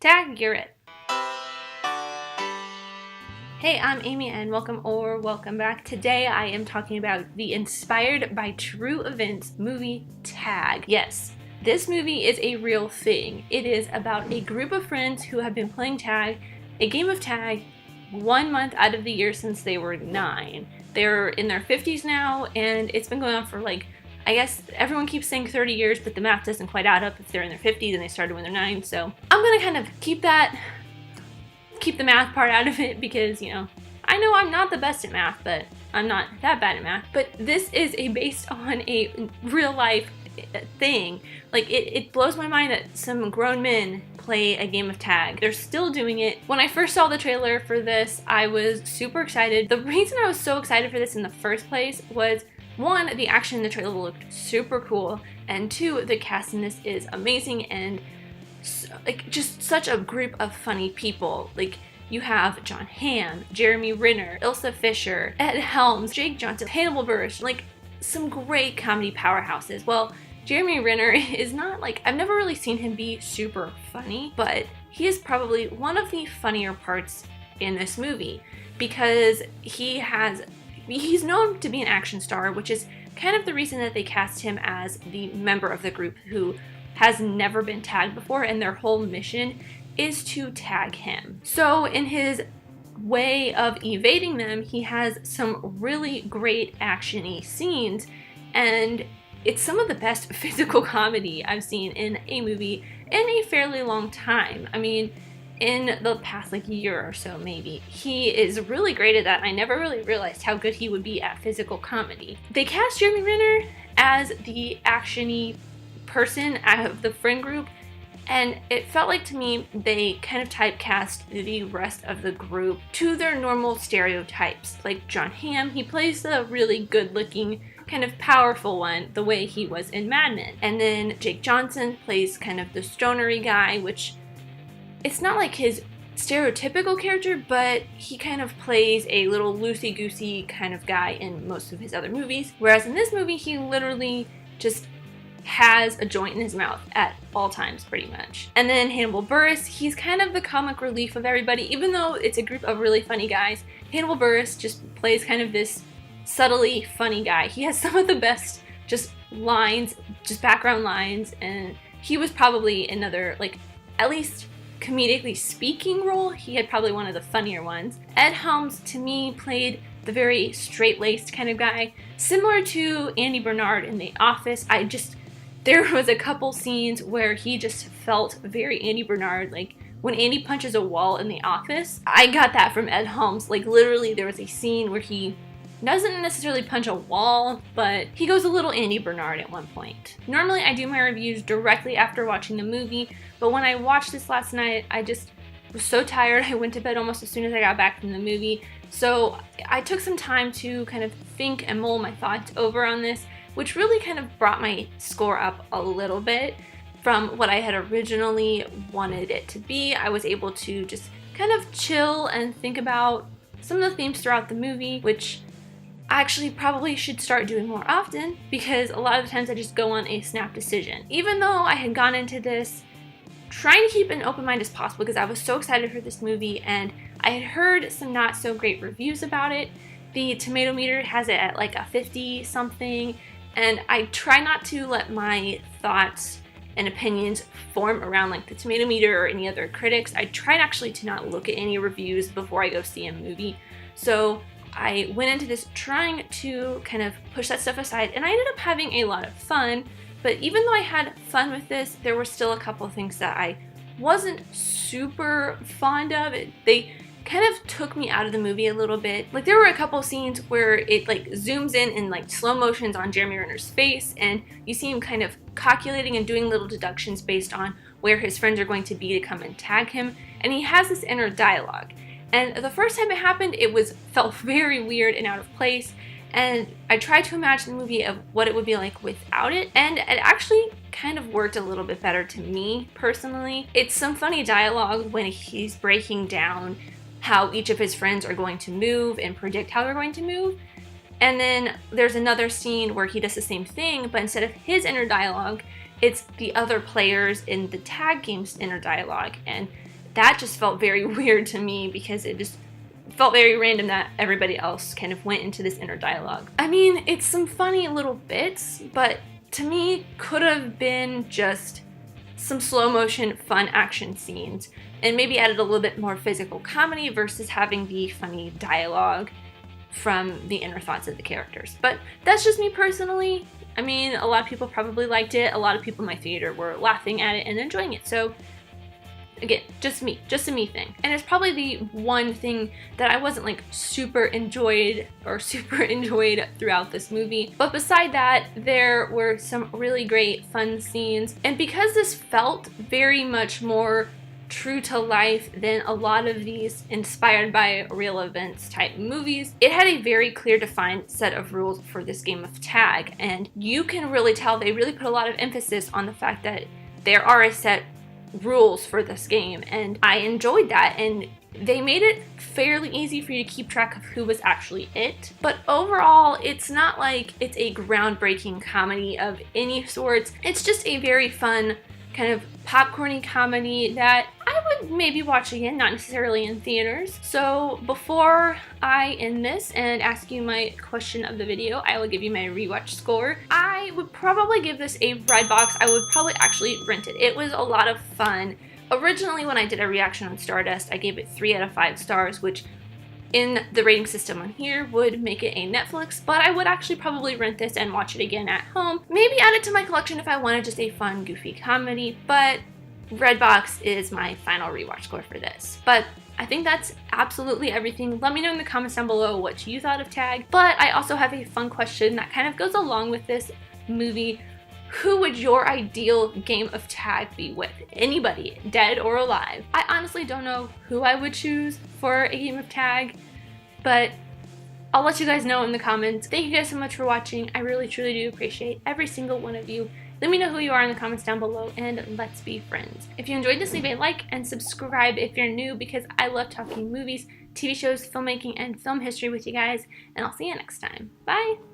Tag, you're it. Hey, I'm Amy and welcome back. Today I am talking about the inspired by true events movie Tag. Yes, this movie is a real thing. It is about a group of friends who have been playing tag, a game of tag, 1 month out of the year since they were 9. They're in their 50s now, and it's been going on for I guess everyone keeps saying 30 years, but the math doesn't quite add up if they're in their 50s and they started when they're 9. So I'm gonna kind of keep the math part out of it because, I know I'm not the best at math, but I'm not that bad at math. But this is based on a real life thing. It blows my mind that some grown men play a game of tag. They're still doing it. When I first saw the trailer for this, I was super excited. The reason I was so excited for this in the first place was, 1, the action in the trailer looked super cool, and 2, the cast in this is amazing and just such a group of funny people. You have John Hamm, Jeremy Renner, Ilsa Fisher, Ed Helms, Jake Johnson, Hannibal Buress, some great comedy powerhouses. Well, Jeremy Renner is not I've never really seen him be super funny, but he is probably one of the funnier parts in this movie because he's known to be an action star, which is kind of the reason that they cast him as the member of the group who has never been tagged before, and their whole mission is to tag him. So in his way of evading them, he has some really great action-y scenes, and it's some of the best physical comedy I've seen in a movie in a fairly long time. I mean, in the past year or so maybe. He is really great at that. I never really realized how good he would be at physical comedy. They cast Jeremy Renner as the action-y person out of the friend group, and it felt like to me they kind of typecast the rest of the group to their normal stereotypes. Like John Hamm, he plays the really good-looking, kind of powerful one, the way he was in Mad Men. And then Jake Johnson plays kind of the stonery guy, which it's not like his stereotypical character, but he kind of plays a little loosey-goosey kind of guy in most of his other movies. Whereas in this movie, he literally just has a joint in his mouth at all times, pretty much. And then Hannibal Buress, he's kind of the comic relief of everybody. Even though it's a group of really funny guys, Hannibal Buress just plays kind of this subtly funny guy. He has some of the best lines, background lines, and he was probably another, at least comedically speaking role, he had probably one of the funnier ones. Ed Helms, to me, played the very straight-laced kind of guy, similar to Andy Bernard in The Office. There was a couple scenes where he just felt very Andy Bernard, when Andy punches a wall in The Office. I got that from Ed Helms. Literally, there was a scene where he doesn't necessarily punch a wall, but he goes a little Andy Bernard at one point. Normally, I do my reviews directly after watching the movie, but when I watched this last night, I just was so tired. I went to bed almost as soon as I got back from the movie. So I took some time to kind of think and mull my thoughts over on this, which really kind of brought my score up a little bit from what I had originally wanted it to be. I was able to just kind of chill and think about some of the themes throughout the movie, which I actually probably should start doing more often because a lot of the times I just go on a snap decision. Even though I had gone into this trying to keep an open mind as possible because I was so excited for this movie and I had heard some not so great reviews about it. The tomato meter has it at a 50 something, and I try not to let my thoughts and opinions form around the tomato meter or any other critics. I tried actually to not look at any reviews before I go see a movie. So I went into this trying to kind of push that stuff aside, and I ended up having a lot of fun. But even though I had fun with this, there were still a couple of things that I wasn't super fond of. They kind of took me out of the movie a little bit. There were a couple of scenes where it zooms in slow motions on Jeremy Renner's face, and you see him kind of calculating and doing little deductions based on where his friends are going to be to come and tag him, and he has this inner dialogue. And the first time it happened, felt very weird and out of place, and I tried to imagine the movie of what it would be like without it, and it actually kind of worked a little bit better to me, personally. It's some funny dialogue when he's breaking down how each of his friends are going to move and predict how they're going to move. And then there's another scene where he does the same thing, but instead of his inner dialogue, it's the other players in the tag game's inner dialogue. And that just felt very weird to me because it just felt very random that everybody else kind of went into this inner dialogue. I mean, it's some funny little bits, but to me could have been just some slow motion fun action scenes and maybe added a little bit more physical comedy versus having the funny dialogue from the inner thoughts of the characters. But that's just me personally. I mean, a lot of people probably liked it. A lot of people in my theater were laughing at it and enjoying it. So again, just a me thing. And it's probably the one thing that I wasn't like super enjoyed throughout this movie. But beside that, there were some really great fun scenes. And because this felt very much more true to life than a lot of these inspired by real events type movies, it had a very clear defined set of rules for this game of tag. And you can really tell they really put a lot of emphasis on the fact that there are a set rules for this game, and I enjoyed that, and they made it fairly easy for you to keep track of who was actually it. But overall, it's not like it's a groundbreaking comedy of any sorts. It's just a very fun kind of popcorny comedy that I would maybe watch again, not necessarily in theaters. So before I end this and ask you my question of the video, I will give you my rewatch score. I would probably give this a Redbox. I would probably actually rent it. It was a lot of fun. Originally, when I did a reaction on Stardust, I gave it 3 out of 5 stars, which in the rating system on here would make it a Netflix, but I would actually probably rent this and watch it again at home. Maybe add it to my collection if I wanted just a fun, goofy comedy, but Redbox is my final rewatch score for this. But I think that's absolutely everything. Let me know in the comments down below what you thought of Tag. But I also have a fun question that kind of goes along with this movie. Who would your ideal game of tag be with? Anybody, dead or alive? I honestly don't know who I would choose for a game of tag, but I'll let you guys know in the comments. Thank you guys so much for watching. I really, truly do appreciate every single one of you. Let me know who you are in the comments down below, and let's be friends. If you enjoyed this, leave a like and subscribe if you're new, because I love talking movies, TV shows, filmmaking, and film history with you guys, and I'll see you next time. Bye!